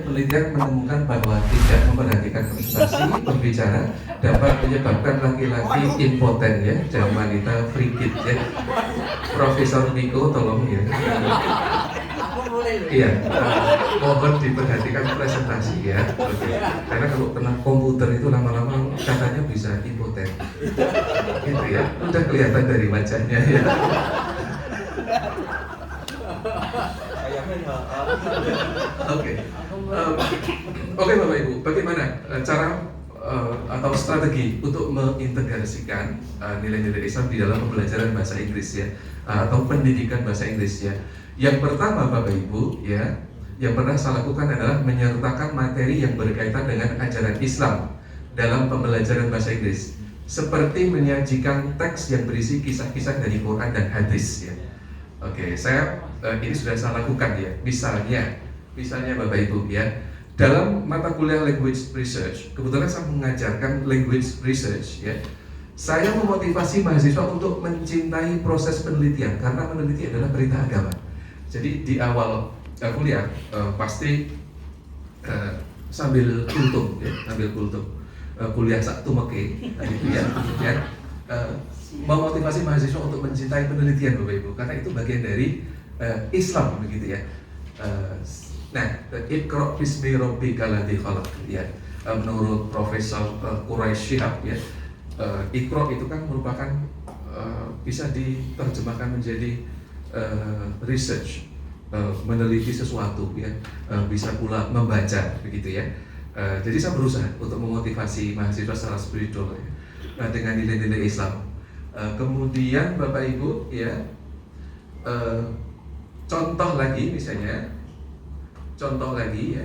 penelitian menemukan bahwa tidak memperhatikan presentasi berbicara dapat menyebabkan laki-laki impoten ya, dan wanita frigid ya. Profesor Niko tolong ya. Iya, mohon diperhatikan presentasi ya. Oke. Karena kalau kena komputer itu lama-lama katanya bisa impoten. Gitu ya. Udah kelihatan dari wajahnya ya. Oke, oke Bapak Ibu, bagaimana cara atau strategi untuk mengintegrasikan nilai-nilai Islam di dalam pembelajaran bahasa Inggris ya, atau pendidikan bahasa Inggris ya? Yang pertama Bapak Ibu ya, yang pernah saya lakukan adalah menyertakan materi yang berkaitan dengan ajaran Islam dalam pembelajaran bahasa Inggris, seperti menyajikan teks yang berisi kisah-kisah dari Quran dan hadis ya. Oke, ini sudah saya lakukan ya. Misalnya Bapak Ibu ya, dalam mata kuliah language research, kebetulan saya mengajarkan language research ya. Saya memotivasi mahasiswa untuk mencintai proses penelitian karena meneliti adalah perintah agama. Jadi di awal kuliah pasti sambil kultum ya, kuliah sak tumeke gitu ya. Memotivasi mahasiswa untuk mencintai penelitian Bapak Ibu, karena itu bagian dari Islam begitu ya. Nah, Iqra bismi rabbikal ladzi khalaq ya. Menurut Profesor Quraisy Shihab ya, Iqra itu kan merupakan bisa diterjemahkan menjadi research, meneliti sesuatu ya, bisa pula membaca begitu ya. Jadi saya berusaha untuk memotivasi mahasiswa secara spiritual ya, dengan nilai-nilai Islam. Kemudian Bapak Ibu ya, contoh lagi ya,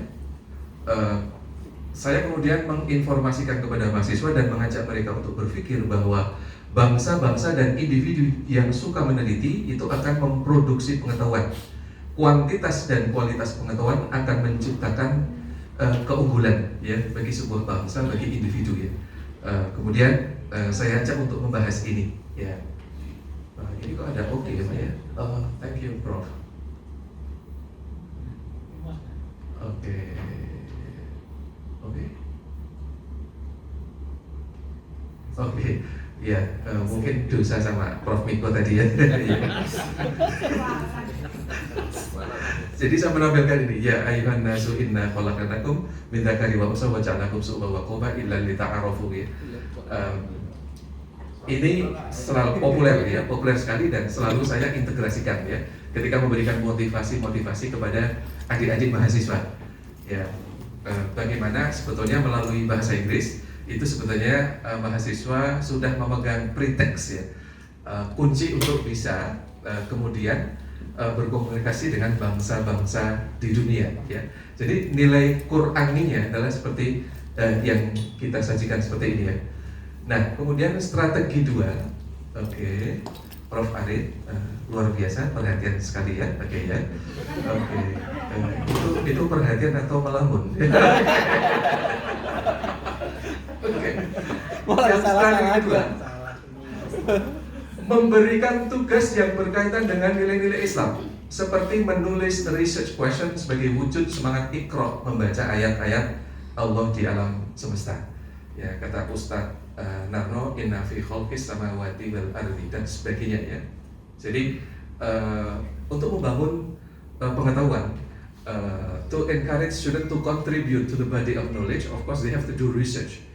saya kemudian menginformasikan kepada mahasiswa dan mengajak mereka untuk berpikir bahwa bangsa-bangsa dan individu yang suka meneliti itu akan memproduksi pengetahuan. Kuantitas dan kualitas pengetahuan akan menciptakan keunggulan ya bagi sebuah bangsa, bagi individu ya. Kemudian saya ajak untuk membahas ini ya. Ini kok ada oke ya Pak ya? Thank you Prof. Oke, ya mungkin dosa sama Prof Miko tadi ya. Jadi saya menampilkan ini ya, ayuhan nasu inna khalaqnakum min dzakari wa unsa wa ja'alnakum syu'uban wa qabaila illa lita'arafu ya. Ini selalu populer sekali dan selalu saya integrasikan ya ketika memberikan motivasi kepada adik-adik mahasiswa ya. Bagaimana sebetulnya melalui bahasa Inggris itu sebetulnya mahasiswa sudah memegang pretext ya, kunci untuk bisa kemudian berkomunikasi dengan bangsa-bangsa di dunia ya. Jadi nilai Qur'aninya adalah seperti yang kita sajikan seperti ini ya. Nah, kemudian strategi 2, oke, Prof Arid, luar biasa, perhatian sekali ya, oke ya, oke, itu perhatian atau melamun? Oke, strategi 2, memberikan tugas yang berkaitan dengan nilai-nilai Islam, seperti menulis research question sebagai wujud semangat Iqra, membaca ayat-ayat Allah di alam semesta. Ya, kata Ustadz Narno, inna fi khalqis samawati wal ardi dan sebagainya ya. Jadi untuk membangun pengetahuan, to encourage students to contribute to the body of knowledge, of course they have to do research,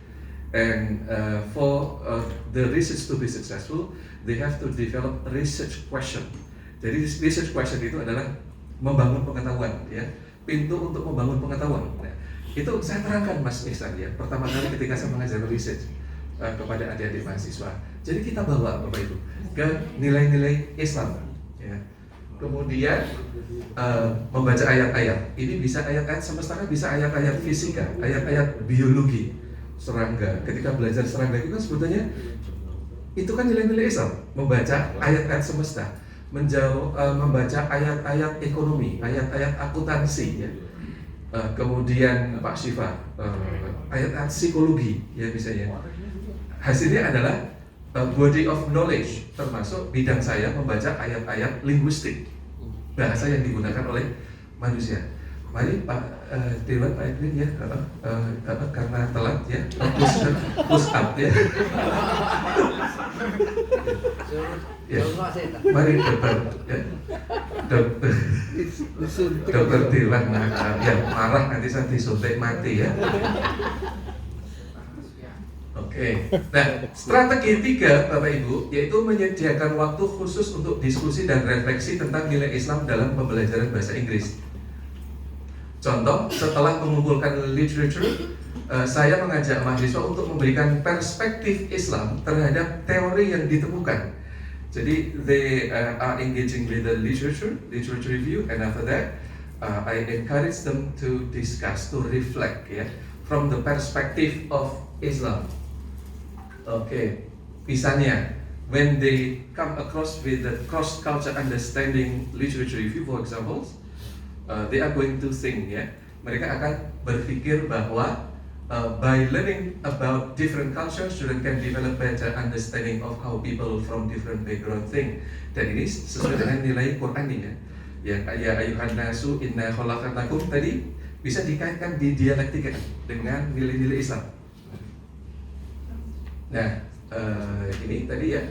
and for the research to be successful, they have to develop research question. Jadi research question itu adalah membangun pengetahuan ya, pintu untuk membangun pengetahuan. Nah, itu saya terangkan Mas Ihsan ya, pertama kali ketika saya mengajar research kepada adik-adik mahasiswa. Jadi kita bawa Bapak Ibu ke nilai-nilai Islam ya. Kemudian membaca ayat-ayat. Ini bisa ayat-ayat semesta, bisa ayat-ayat fisika, ayat-ayat biologi. Serangga. Ketika belajar serangga itu kan sebetulnya itu kan nilai-nilai Islam. Membaca ayat-ayat semesta, membaca ayat-ayat ekonomi, ayat-ayat akuntansi ya. Kemudian Pak Syifa, ayat-ayat psikologi ya misalnya. Hasilnya adalah body of knowledge, termasuk bidang saya membaca ayat-ayat linguistik, bahasa yang digunakan oleh manusia. Mari Pak Dewan Pak Edwin ya, karena telat ya, push up ya. Ya. Mari dokter, ya. Dokter Dewan ya marah nanti saya disuntik mati ya. Oke. Nah, strategi 3 Bapak Ibu yaitu menyediakan waktu khusus untuk diskusi dan refleksi tentang nilai Islam dalam pembelajaran bahasa Inggris. Contoh, setelah mengumpulkan literature, saya mengajak mahasiswa untuk memberikan perspektif Islam terhadap teori yang ditemukan. Jadi, they are engaging with the literature review, and after that, I encourage them to discuss, to reflect, ya, from the perspective of Islam. Oke, misalnya, when they come across with the cross-culture understanding literature review, for example, they are going to think, ya, mereka akan berpikir bahwa by learning about different cultures, student can develop better understanding of how people from different background think. Dan ini sesuai dengan nilai Qur'ani ya. Ya ayuhan nasu inna khalaqnakum tadi bisa dikaitkan di dialektika dengan nilai-nilai Islam. Nah, ini tadi ya.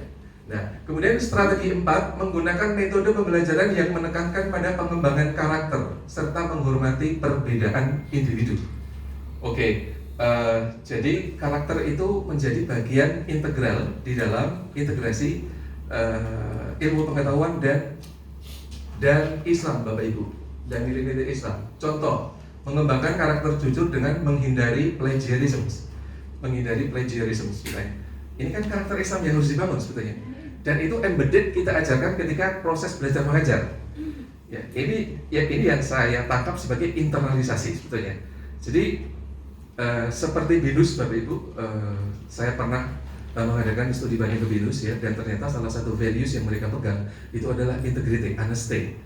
Nah, kemudian strategi 4 menggunakan metode pembelajaran yang menekankan pada pengembangan karakter serta menghormati perbedaan individu. Oke, jadi karakter itu menjadi bagian integral di dalam integrasi ilmu pengetahuan dan Islam, Bapak Ibu, dan nilai-nilai Islam. Contoh, mengembangkan karakter jujur dengan menghindari plagiarism. Ini kan karakter Islam yang harus dibangun sebetulnya. Dan itu embedded kita ajarkan ketika proses belajar mengajar. Ya, ini yang saya tangkap sebagai internalisasi sebetulnya. Jadi seperti BINUS, Bapak Ibu, saya pernah mengadakan studi banding ke BINUS ya, dan ternyata salah satu values yang mereka pegang itu adalah integrity, honesty.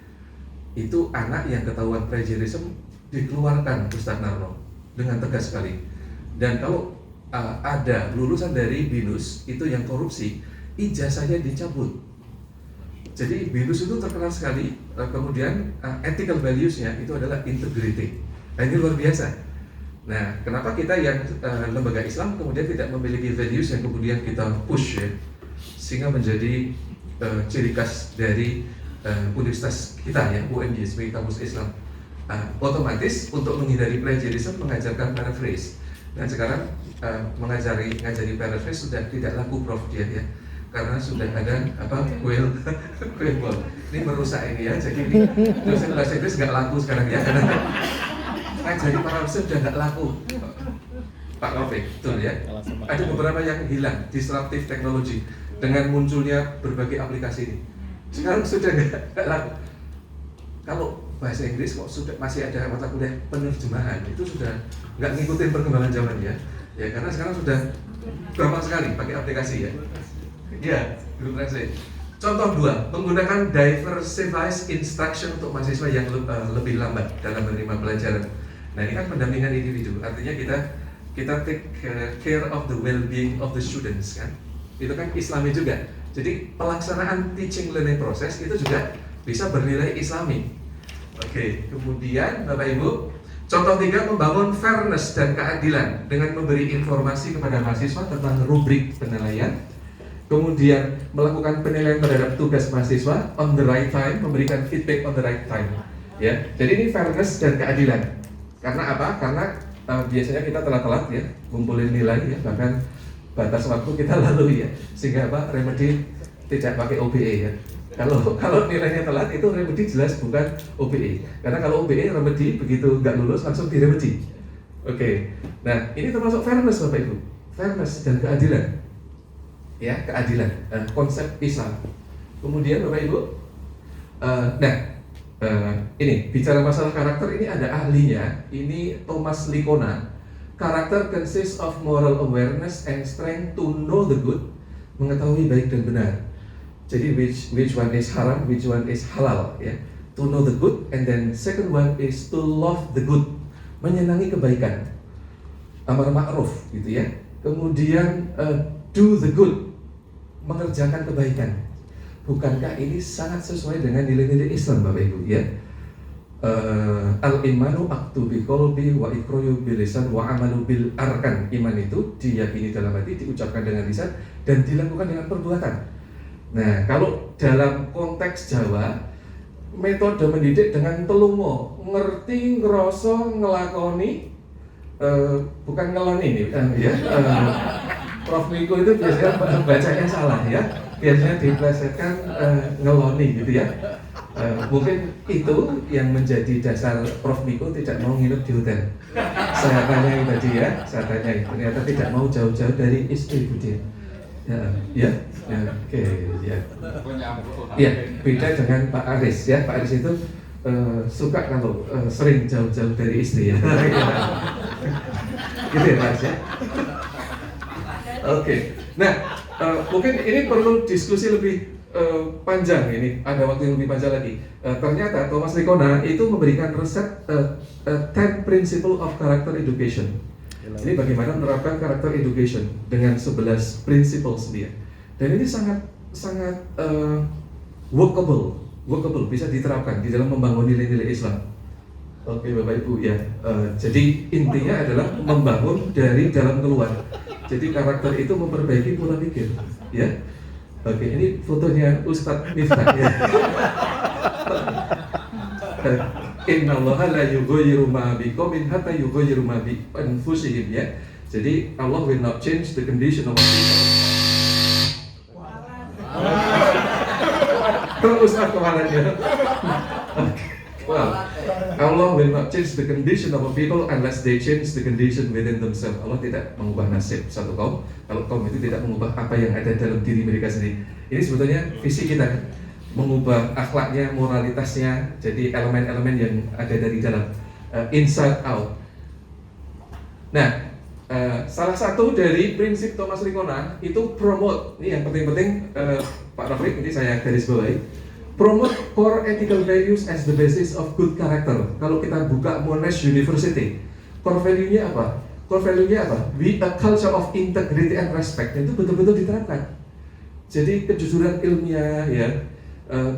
Itu anak yang ketahuan plagiarism dikeluarkan Ustaz Narno dengan tegas sekali. Dan kalau ada lulusan dari BINUS itu yang korupsi, ijazahnya dicabut. Jadi BINUS itu terkenal sekali. Kemudian ethical values-nya itu adalah integrity. Nah, ini luar biasa. Nah, kenapa kita yang lembaga Islam kemudian tidak memiliki values yang kemudian kita push ya, sehingga menjadi ciri khas dari universitas kita ya, UMY sebagai kampus Islam. Otomatis untuk menghindari plagiarism mengajarkan paraphrase. Dan sekarang ngajari paraphrase sudah tidak laku Prof dia ya, karena sudah ada quail ball. Ini merusak ini ya, jadi ini dosen bahasa Inggris nggak laku sekarang ya, karena ngajari paraphrase sudah nggak laku. Pak Rafiq, betul ya. Ada beberapa yang hilang, disruptive technology dengan munculnya berbagai aplikasi ini. Sekarang sudah nggak laku. Kalau bahasa Inggris kok sudah masih ada mata kuliah penerjemahan, itu sudah nggak ngikutin perkembangan zaman ya. Ya karena sekarang sudah gampang sekali pakai aplikasi ya. Ya, Google Translate. Contoh 2, menggunakan diversified instruction untuk mahasiswa yang lebih lambat dalam menerima pelajaran. Nah ini kan pendampingan individu, artinya kita take care of the well-being of the students kan. Itu kan Islami juga. Jadi pelaksanaan teaching learning process itu juga bisa bernilai Islami. Oke, kemudian Bapak Ibu, contoh 3 membangun fairness dan keadilan dengan memberi informasi kepada mahasiswa tentang rubrik penilaian. Kemudian melakukan penilaian terhadap tugas mahasiswa on the right time, memberikan feedback on the right time. Ya, jadi ini fairness dan keadilan. Karena apa? Karena biasanya kita telat-telat ya, ngumpulin nilai ya, bahkan batas waktu kita lalui ya, sehingga apa? Remedi tidak pakai OBE ya. Kalau nilainya telat itu remedi jelas bukan OBE. Karena kalau OBE remedi begitu nggak lulus langsung diremedi. Oke. Nah ini termasuk fairness Bapak Ibu, fairness dan keadilan. Ya keadilan, konsep Islam. Kemudian Bapak Ibu, ini bicara masalah karakter ini ada ahlinya. Ini Thomas Likona. Karakter consists of moral awareness and strength to know the good, mengetahui baik dan benar. Jadi which one is haram, which one is halal ya. To know the good, and then second one is to love the good, menyenangi kebaikan, amar ma'ruf gitu ya. Kemudian do the good, mengerjakan kebaikan. Bukankah ini sangat sesuai dengan nilai-nilai Islam Bapak Ibu ya? Al-imanu aktu bi qalbi wa iqrayu bil lisan wa amalu bil arkan. Iman itu diyakini dalam hati, diucapkan dengan lisan, dan dilakukan dengan perbuatan. Nah, kalau dalam konteks Jawa, metode mendidik dengan telungo, ngerti, ngerasa, ngelakoni, bukan ngeloni nih, ya. Prof Miko itu biasanya bacanya salah ya, biasanya diplesetkan ngeloni gitu ya. Mungkin itu yang menjadi dasar Prof Miko tidak mau nginep di hotel. Saya tanyai tadi ya, saya tanyai, ternyata tidak mau jauh-jauh dari istri Bu Dia. Ya, oke, ya. Ya, beda dengan Pak Aris ya. Pak Aris itu suka kalau sering jauh-jauh dari istri ya. Gitu ya Pak Aris ya. Oke, nah mungkin ini perlu diskusi lebih panjang, ini ada waktu yang lebih panjang lagi. Ternyata Thomas Lickona itu memberikan resep 10 Principle of Character Education. Ini bagaimana menerapkan character education dengan 11 principles dia. Dan ini sangat workable, bisa diterapkan di dalam membangun nilai-nilai Islam. Oke Bapak Ibu ya. Jadi intinya adalah membangun dari dalam keluar. Jadi karakter itu memperbaiki pola pikir, ya. Oke, ini fotonya Ustadz Miftah ya. Innallaha la yughayyiru ma biqaumin hatta yughayyiru ma bi anfusihim ya. Jadi Allah will not change the condition of people. Terus kepalanya. Well, Allah will not change the condition of a people unless they change the condition within themselves. Allah tidak mengubah nasib satu kaum kalau kaum itu tidak mengubah apa yang ada dalam diri mereka sendiri. Ini sebetulnya visi kita, mengubah akhlaknya, moralitasnya, jadi elemen-elemen yang ada dari dalam, inside out. Nah, salah satu dari prinsip Thomas Lickona itu promote. Ini yang penting-penting, Pak Rafiq, ini saya garis bawahi. Promote core ethical values as the basis of good character. Kalau kita buka Monash University, core value-nya apa? Core value-nya apa? We a culture of integrity and respect. Itu betul-betul diterapkan. Jadi kejujuran ilmiah, ya,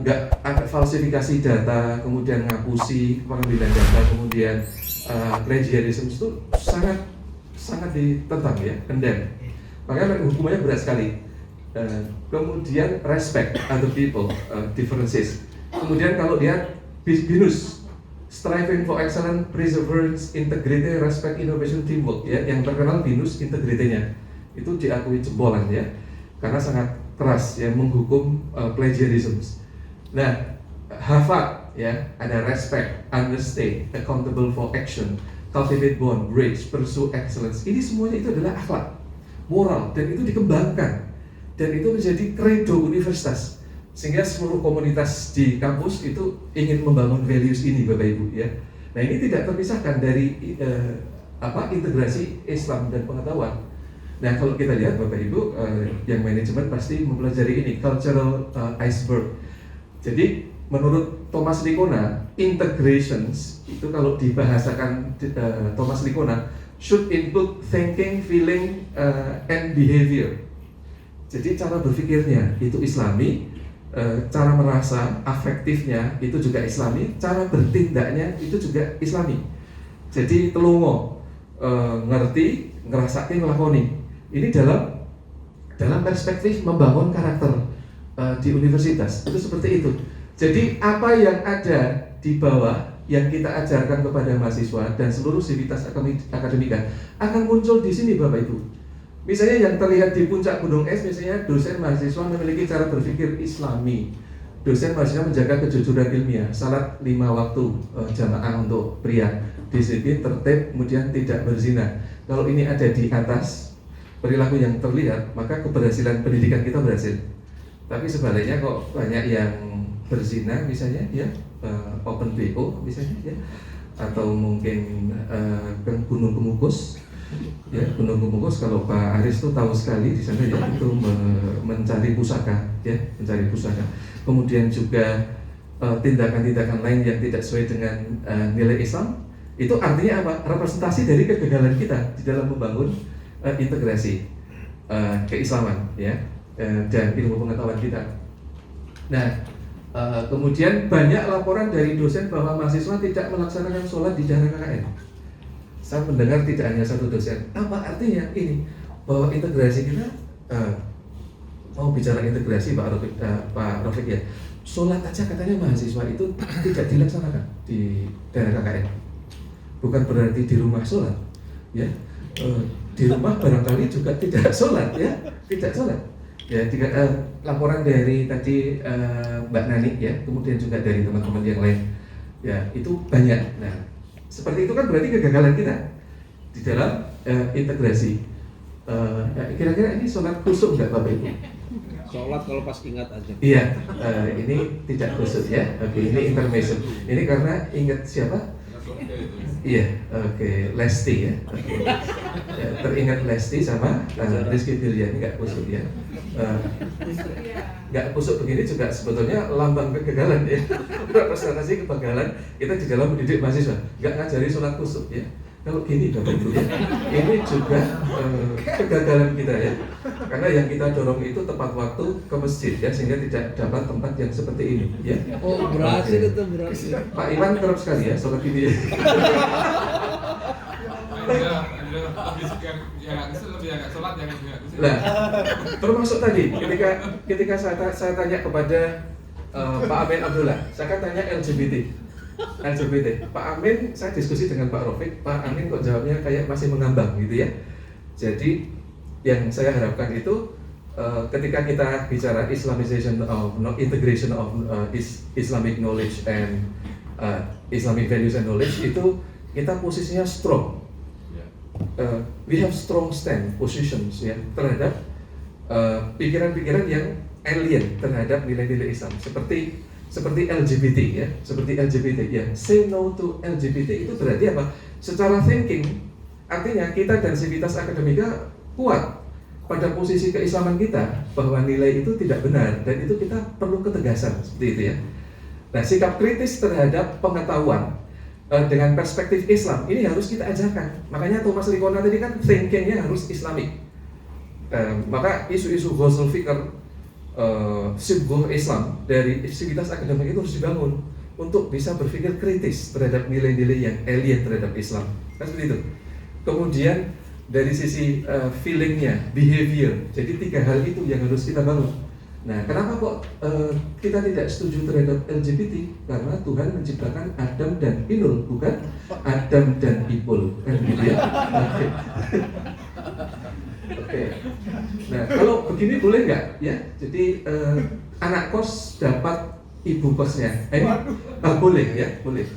nggak ada falsifikasi data, kemudian ngapusi pengambilan data, kemudian plagiarism itu sangat ditentang ya, condemn. Makanya hukumannya berat sekali. Kemudian respect other people, differences. Kemudian kalau dia BINUS, striving for excellence, perseverance, integrity, respect, innovation, teamwork ya, yang terkenal BINUS integritinya itu diakui jebolan ya, karena sangat keras ya menghukum plagiarism. Nah, Harvard ya, ada respect, understand, accountable for action, cultivate bond, bridge, pursue excellence. Ini semuanya itu adalah akhlak, moral, dan itu dikembangkan. Dan itu menjadi kredo universitas, sehingga seluruh komunitas di kampus itu ingin membangun values ini Bapak Ibu ya. Nah ini tidak terpisahkan dari integrasi Islam dan pengetahuan. Nah kalau kita lihat Bapak Ibu, yang manajemen pasti mempelajari ini, cultural iceberg. Jadi menurut Thomas Lickona, integrations itu kalau dibahasakan Thomas Lickona should include thinking, feeling, and behavior. Jadi cara berpikirnya itu Islami, cara merasa afektifnya itu juga Islami, cara bertindaknya itu juga Islami. Jadi telungo, ngerti, ngerasake, ngelakoni. Ini dalam perspektif membangun karakter di universitas itu seperti itu. Jadi apa yang ada di bawah yang kita ajarkan kepada mahasiswa dan seluruh sivitas akademika akan muncul di sini Bapak Ibu. Misalnya yang terlihat di puncak gunung es, misalnya dosen mahasiswa memiliki cara berpikir Islami. Dosen mahasiswa menjaga kejujuran ilmiah, salat 5 waktu jamaah untuk pria, disiplin, tertib, kemudian tidak berzina. Kalau ini ada di atas perilaku yang terlihat, maka keberhasilan pendidikan kita berhasil. Tapi sebaliknya kok banyak yang berzina misalnya, ya, open BO misalnya, ya, atau mungkin Gunung Kemukus. Ya, Gunung Kemukus kalau Pak Aris itu tahu sekali di sana ya, itu mencari pusaka, ya, mencari pusaka. Kemudian juga tindakan-tindakan lain yang tidak sesuai dengan nilai Islam, itu artinya apa? Representasi dari kegagalan kita di dalam membangun integrasi keislaman, ya, dan ilmu pengetahuan kita. Nah, Kemudian banyak laporan dari dosen bahwa mahasiswa tidak melaksanakan sholat di daerah KKN. Saya mendengar tidak hanya satu dosen. Apa artinya ini? Bahwa integrasi kita, mau bicara integrasi Pak Rafiq ya, sholat aja katanya mahasiswa itu tidak dilaksanakan di daerah KKN. Bukan berarti di rumah sholat, ya. Di rumah barangkali juga tidak sholat, ya, tidak sholat. Ya, laporan dari tadi Mbak Nani ya, kemudian juga dari teman-teman yang lain, ya itu banyak. Nah, seperti itu kan berarti kegagalan kita di dalam integrasi. Kira-kira ini sholat khusyuk nggak Bapak Ibu? Sholat kalau pas ingat aja. Iya, ini tidak khusyuk ya. Oke, ini intermission. Ini karena ingat siapa? Iya, oke, Lesti ya. Okay. Ya, teringat Lesti sama Rizky Bilya, ini nggak kusuk ya. Nggak kusuk begini juga sebetulnya lambang kegagalan ya. Representasi kegagalan kita di dalam mendidik mahasiswa. Nggak ngajari sholat kusuk ya. Kalau gini Bapak Ibu ya, ini juga kegagalan kita ya. Karena yang kita dorong itu tepat waktu ke masjid ya, sehingga tidak dapat tempat yang seperti ini ya. Oh, berhasil itu, berhasil. Pak Iwan kerap sekali ya sholat gini ya. Nah, termasuk tadi ketika saya tanya kepada Pak Amin Abdullah, saya kan tanya LGBT. Pak Amin, saya diskusi dengan Pak Rafiq, Pak Amin kok jawabnya kayak masih mengambang gitu ya. Jadi yang saya harapkan itu ketika kita bicara Islamization of integration of Islamic knowledge and Islamic values and knowledge, itu kita posisinya strong. We have strong stand positions ya terhadap pikiran-pikiran yang alien terhadap nilai-nilai Islam seperti LGBT ya, seperti LGBT ya. Say no to LGBT itu berarti apa? Secara thinking, artinya kita dan sivitas akademika kuat pada posisi keislaman kita bahwa nilai itu tidak benar dan itu kita perlu ketegasan seperti itu ya. Nah, sikap kritis terhadap pengetahuan dengan perspektif Islam ini harus kita ajarkan. Makanya Thomas Likona tadi kan thinkingnya harus Islamik. Maka isu-isu ghazal fikr sibuk Islam dari sivitas akademik itu harus dibangun untuk bisa berpikir kritis terhadap nilai-nilai yang alien terhadap Islam. Kan seperti itu. Kemudian dari sisi feelingnya, behavior. Jadi 3 hal itu yang harus kita bangun. Nah, kenapa kok kita tidak setuju terhadap LGBT? Karena Tuhan menciptakan Adam dan Inul, bukan Adam dan Ipul, kan gitu ya? Oke. Nah, kalau begini boleh nggak? Ya, jadi anak kos dapat ibu kosnya. Boleh ya, boleh.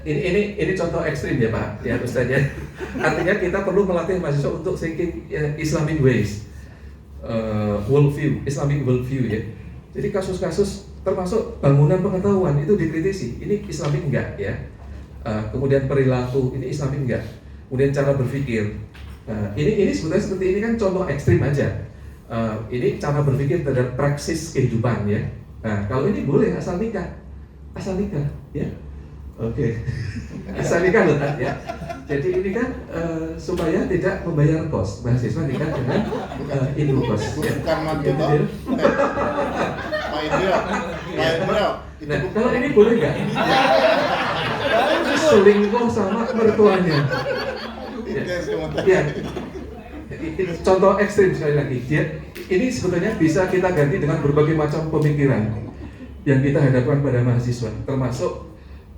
Ini contoh ekstrim ya Pak, ya Ustaz ya. Artinya kita perlu melatih mahasiswa untuk thinking Islamic ways. Worldview, Islamic worldview ya. Jadi kasus-kasus termasuk bangunan pengetahuan itu dikritisi. Ini Islamik enggak ya? Kemudian perilaku ini Islamik enggak? Kemudian cara berpikir. Ini sebetulnya seperti ini kan contoh ekstrim aja. Ini cara berpikir terhadap praksis kehidupan ya. Nah, kalau ini boleh asal nikah ya. Oke. Asal nikah loh ya. Jadi ini kan supaya tidak membayar kos, mahasiswa nikah dengan ibu kos. Bukan mantu toh. Pak Indro. Nah, kalau ini boleh nggak? Selingkuh sama mertuanya. Ya. Contoh ekstrim sekali lagi. Ini sebetulnya bisa kita ganti dengan berbagai macam pemikiran yang kita hadapkan pada mahasiswa, termasuk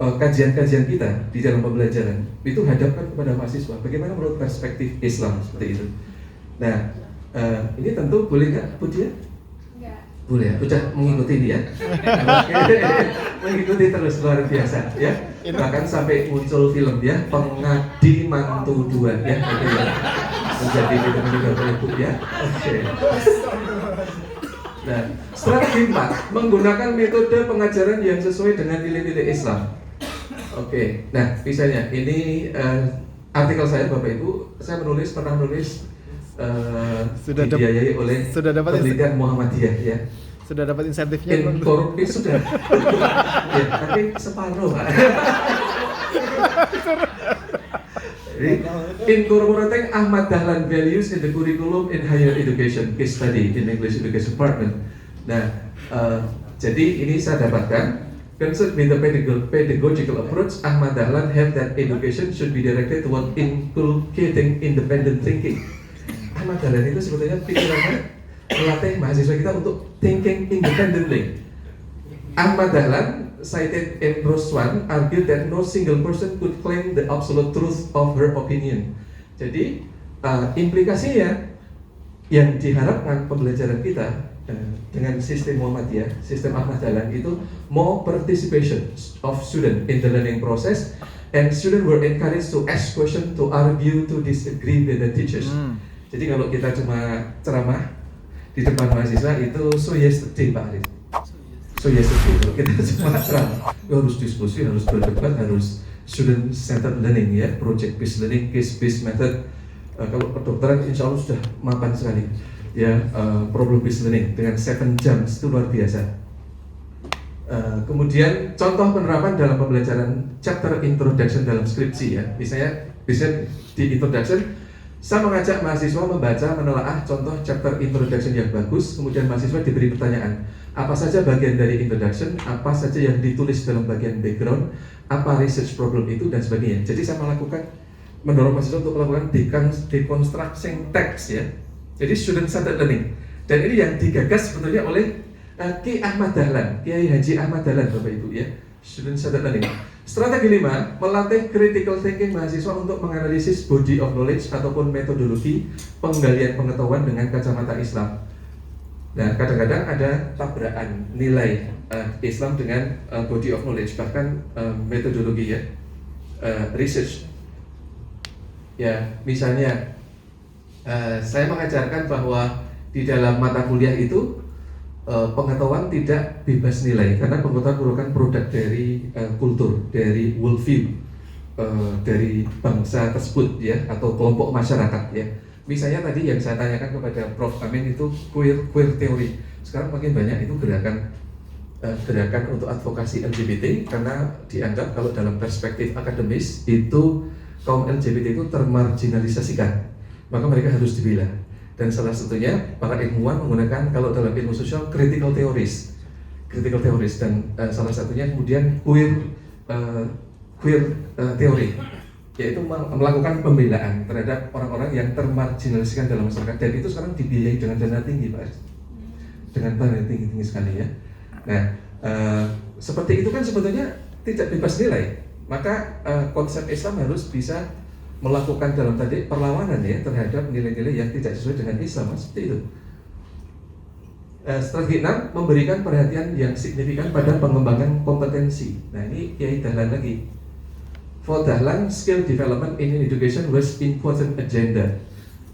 kajian-kajian kita di dalam pembelajaran itu hadapkan kepada mahasiswa bagaimana menurut perspektif Islam seperti itu. Nah, ini tentu boleh nggak Bu Dia? Enggak. Boleh ya, udah mengikuti dia. Mengikuti terus luar biasa ya. Bahkan sampai muncul film ya, Pengabdi Mantu 2 ya, gitu ya. Menjadi film juga boleh Bu ya. Oke. Nah, strategi 4, menggunakan metode pengajaran yang sesuai dengan nilai-nilai Islam. Oke, nah misalnya ini artikel saya Bapak Ibu, saya pernah menulis dibiayai oleh penelitian Muhammadiyah ya. Sudah dapat insentifnya? Sudah. Ya, tapi separuh Pak. Incorporating Ahmad Dahlan values in the curriculum in higher education, case study in English Education Department. Nah, Jadi ini saya dapatkan. Concerned with the pedagogical approach, Ahmad Dahlan held that education should be directed toward inculcating independent thinking. Ahmad Dahlan itu sebetulnya pikirannya melatih mahasiswa kita untuk thinking independently. Ahmad Dahlan, cited in Prose 1, argued that no single person could claim the absolute truth of her opinion. Jadi implikasinya yang diharapkan pembelajaran kita dengan sistem Muhammadiyah, sistem Ahmad Dahlan itu more participation of student in the learning process, and student were encouraged to ask question, to argue, to disagree with the teachers. Jadi kalau kita cuma ceramah di depan mahasiswa itu so yesterday Pak Arif. So yesterday kalau kita cuma ceramah, harus diskusi, harus berdebat, harus student centered learning ya, project based learning, case based method. Kalau kedokteran insya Allah sudah mapan sekali. Ya, problem based learning dengan 7 jam itu luar biasa. Kemudian contoh penerapan dalam pembelajaran chapter introduction dalam skripsi ya, misalnya bisa di introduction saya mengajak mahasiswa membaca menelaah contoh chapter introduction yang bagus, kemudian mahasiswa diberi pertanyaan apa saja bagian dari introduction, apa saja yang ditulis dalam bagian background, apa research problem itu dan sebagainya. Jadi saya mendorong mahasiswa untuk melakukan deconstructing text ya. Jadi student centered learning, dan ini yang digagas sebetulnya oleh Ki Ahmad Dahlan, Kiai Haji Ahmad Dahlan Bapak Ibu ya, student centered learning. Strategi 5, melatih critical thinking mahasiswa untuk menganalisis body of knowledge ataupun metodologi penggalian pengetahuan dengan kacamata Islam. Nah, kadang-kadang ada tabrakan nilai Islam dengan body of knowledge, bahkan metodologi ya, research. Ya, misalnya saya mengajarkan bahwa di dalam mata kuliah itu pengetahuan tidak bebas nilai, karena pengetahuan merupakan produk dari kultur, dari worldview dari bangsa tersebut ya, atau kelompok masyarakat ya. Misalnya tadi yang saya tanyakan kepada Prof. Amin itu queer teori. Sekarang makin banyak itu gerakan untuk advokasi LGBT, karena dianggap kalau dalam perspektif akademis itu kaum LGBT itu termarginalisasikan, maka mereka harus dibela. Dan salah satunya para ilmuwan menggunakan kalau dalam ilmu sosial critical theories, dan salah satunya kemudian queer teori, yaitu melakukan pembelaan terhadap orang-orang yang termarginalisasikan dalam masyarakat, dan itu sekarang dibiayai dengan dana tinggi Pak, dengan dana tinggi sekali ya. Nah seperti itu kan sebetulnya tidak bebas nilai, maka konsep Islam harus bisa melakukan dalam tadi perlawanan ya terhadap nilai-nilai yang tidak sesuai dengan Islam, seperti itu. Strategi 6, memberikan perhatian yang signifikan pada pengembangan kompetensi. Nah ini Kiai Dahlan lagi. For Dahlan, skill development in education was important agenda.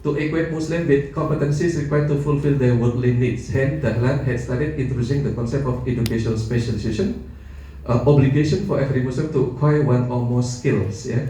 To equip Muslim with competencies required to fulfill their worldly needs. Hence, Dahlan had started introducing the concept of educational specialization, obligation for every Muslim to acquire one or more skills. Ya.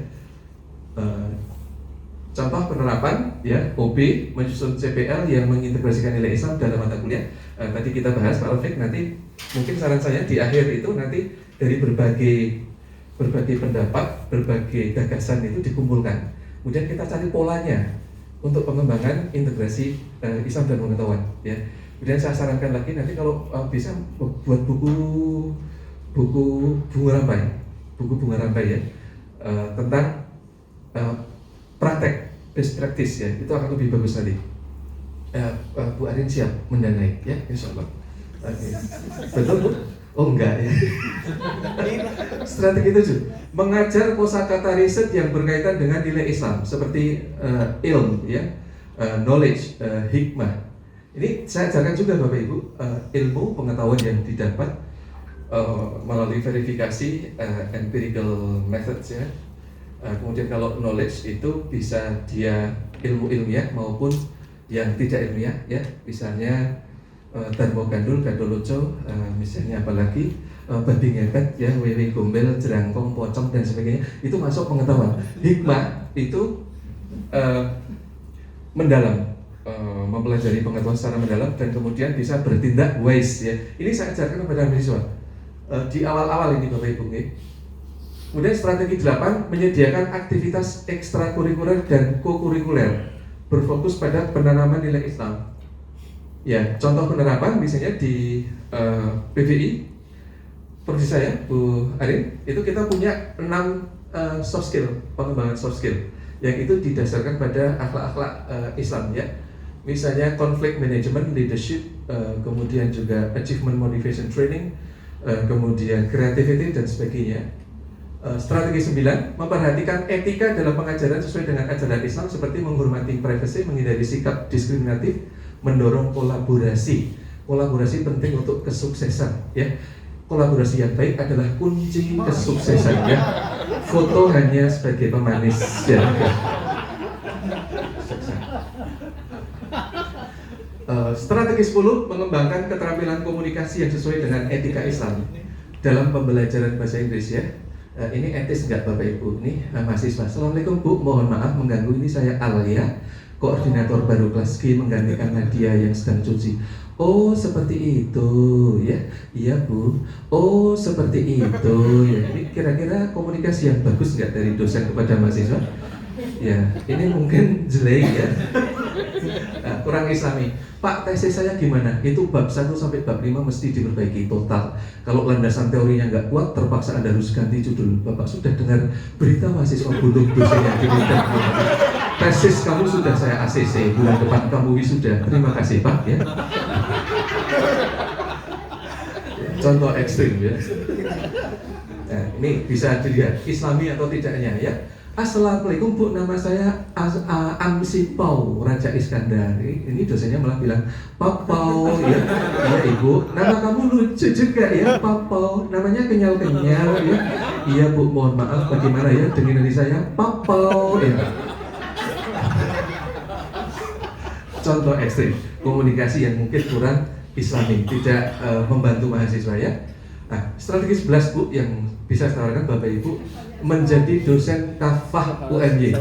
Contoh penerapan ya, OB menyusun CPL yang mengintegrasikan nilai Islam dalam mata kuliah. Tadi kita bahas Pak Rafiq, nanti mungkin saran saya di akhir itu nanti dari berbagai pendapat, berbagai gagasan itu dikumpulkan. Kemudian kita cari polanya untuk pengembangan integrasi Islam dan pengetahuan ya. Kemudian saya sarankan lagi nanti kalau bisa buat buku bunga rampai ya, tentang praktek best practice ya, itu akan lebih bagus nanti. Bu Arin siap mendanai ya, insya Allah. Betul Bu? Oh enggak ya. Strategi 7, mengajar kosakata riset yang berkaitan dengan nilai Islam seperti ilm ya, knowledge, hikmah. Ini saya ajarkan juga Bapak Ibu, ilmu pengetahuan yang didapat melalui verifikasi empirical methods ya. Kemudian kalau knowledge itu bisa dia ilmu ilmiah maupun yang tidak ilmiah ya, misalnya Darmo Gandul, Gandoloco, misalnya apalagi babi ngepet ya, wewe gombel, jerangkong, pocong dan sebagainya, itu masuk pengetahuan. Hikmah itu mendalam, mempelajari pengetahuan secara mendalam dan kemudian bisa bertindak wise ya. Ini saya ajarkan kepada mahasiswa di awal-awal ini Bapak Ibu nih. Kemudian strategi 8, menyediakan aktivitas ekstrakurikuler dan kokurikuler berfokus pada penanaman nilai Islam. Ya, contoh penerapan misalnya di PVI, profesi saya, Bu Arin, itu kita punya 6 soft skill, pengembangan soft skill, yang itu didasarkan pada akhlak-akhlak Islam ya. Misalnya conflict management, leadership, kemudian juga achievement motivation training, kemudian creativity dan sebagainya. Strategi 9, memperhatikan etika dalam pengajaran sesuai dengan ajaran Islam seperti menghormati privasi, menghindari sikap diskriminatif, mendorong kolaborasi. Kolaborasi penting untuk kesuksesan ya. Kolaborasi yang baik adalah kunci kesuksesan ya. Foto hanya sebagai pemanis ya. Strategi 10, mengembangkan keterampilan komunikasi yang sesuai dengan etika Islam dalam pembelajaran bahasa Inggris ya. Ini etis nggak Bapak Ibu? Nih mahasiswa. Assalamualaikum Bu, mohon maaf mengganggu. Ini saya Alia, koordinator baru kelas G menggantikan Nadia yang sedang cuci. Oh seperti itu ya. Iya Bu. Oh seperti itu ya. Ini kira-kira komunikasi yang bagus nggak dari dosen kepada mahasiswa? Ya, ini mungkin jelek ya. Nah, kurang Islami. Pak, tesis saya gimana? Itu bab 1 sampai bab 5 mesti diperbaiki total. Kalau landasan teorinya nggak kuat, terpaksa Anda harus ganti judul. Bapak sudah dengar berita mahasiswa butuh dosen yang dimiliki. Tesis kamu sudah saya ACC, bulan depan kamu wisuda. Terima kasih Pak ya. Contoh ekstrim ya. Nah, ini bisa dilihat Islami atau tidaknya ya. Assalamualaikum Bu, nama saya Amsipau Raja Iskandar. Ini dosennya malah bilang Papau ya. Iya Ibu, nama kamu lucu juga ya Papau. Namanya kenyal-kenyal ya. Iya Bu, mohon maaf bagaimana ya dengan diri saya Papau ya. Contoh ekstrim, komunikasi yang mungkin kurang Islami, tidak membantu mahasiswa ya. Nah, strategi 11 Bu yang bisa saya tawarkan Bapak Ibu, menjadi dosen kafah UMY.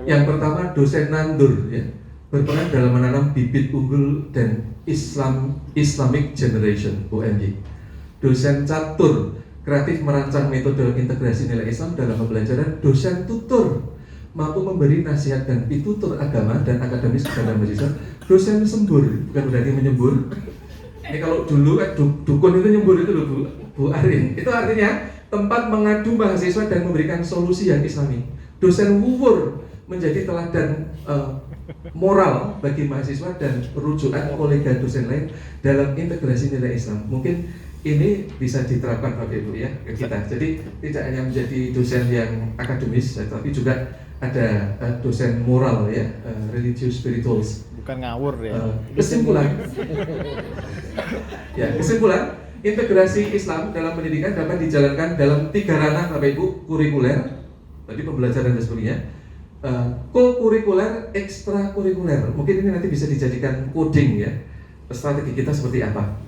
Yang pertama dosen nandur ya, berperan dalam menanam bibit unggul dan Islamic Generation UMY. Dosen catur, kreatif merancang metode integrasi nilai Islam dalam pembelajaran. Dosen tutor, mampu memberi nasihat dan pitutur agama dan akademis kepada mahasiswa. Dosen sembur, bukan berarti menyembur. Ini kalau dulu kan dukun itu nyembur itu loh Bu Arin. Itu artinya tempat mengadu mahasiswa dan memberikan solusi yang Islami. Dosen wuwur, menjadi teladan moral bagi mahasiswa dan rujukan kolega dosen lain dalam integrasi nilai Islam. Mungkin ini bisa diterapkan Bapak Ibu ya ke kita. Jadi tidak hanya menjadi dosen yang akademis, tapi juga ada dosen moral ya, religious spiritualis. Bukan ngawur ya. Kesimpulan, kesimpulan, integrasi Islam dalam pendidikan dapat dijalankan dalam 3 ranah Bapak Ibu: kurikuler, tadi pembelajaran dan sebagainya, co-kurikuler, ekstrakurikuler. Mungkin ini nanti bisa dijadikan coding ya, strategi kita seperti apa.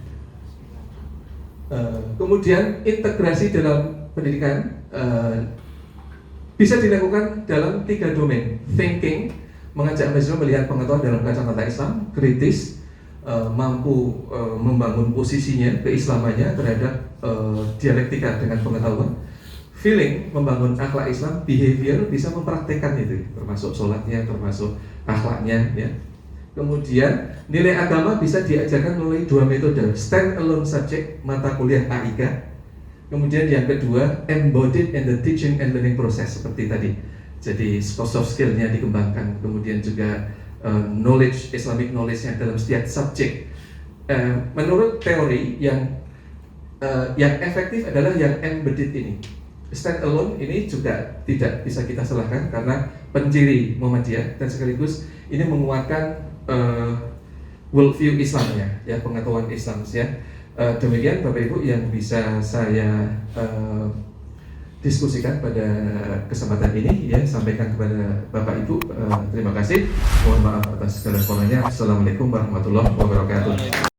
Kemudian integrasi dalam pendidikan bisa dilakukan dalam 3 domain: thinking, mengajak mahasiswa melihat pengetahuan dalam kacamata Islam, kritis, mampu membangun posisinya, keislamannya terhadap dialektika dengan pengetahuan, feeling, membangun akhlak Islam, behavior, bisa mempraktekkan itu, termasuk sholatnya, termasuk akhlaknya ya. Kemudian nilai agama bisa diajarkan melalui 2 metode: stand alone subject, mata kuliah AIK. Kemudian yang kedua, embodied in the teaching and learning process, seperti tadi. Jadi soft skill-nya dikembangkan, kemudian juga knowledge, Islamic knowledge-nya dalam setiap subjek. Menurut teori yang efektif adalah yang embedded ini. Stand alone ini juga tidak bisa kita salahkan karena penciri Muhammadiyah dan sekaligus ini menguatkan worldview Islamnya, ya, pengetahuan Islam ya. Demikian Bapak Ibu yang bisa saya diskusikan pada kesempatan ini ya, sampaikan kepada Bapak Ibu. Terima kasih. Mohon maaf atas segala kurangnya. Assalamualaikum warahmatullahi wabarakatuh.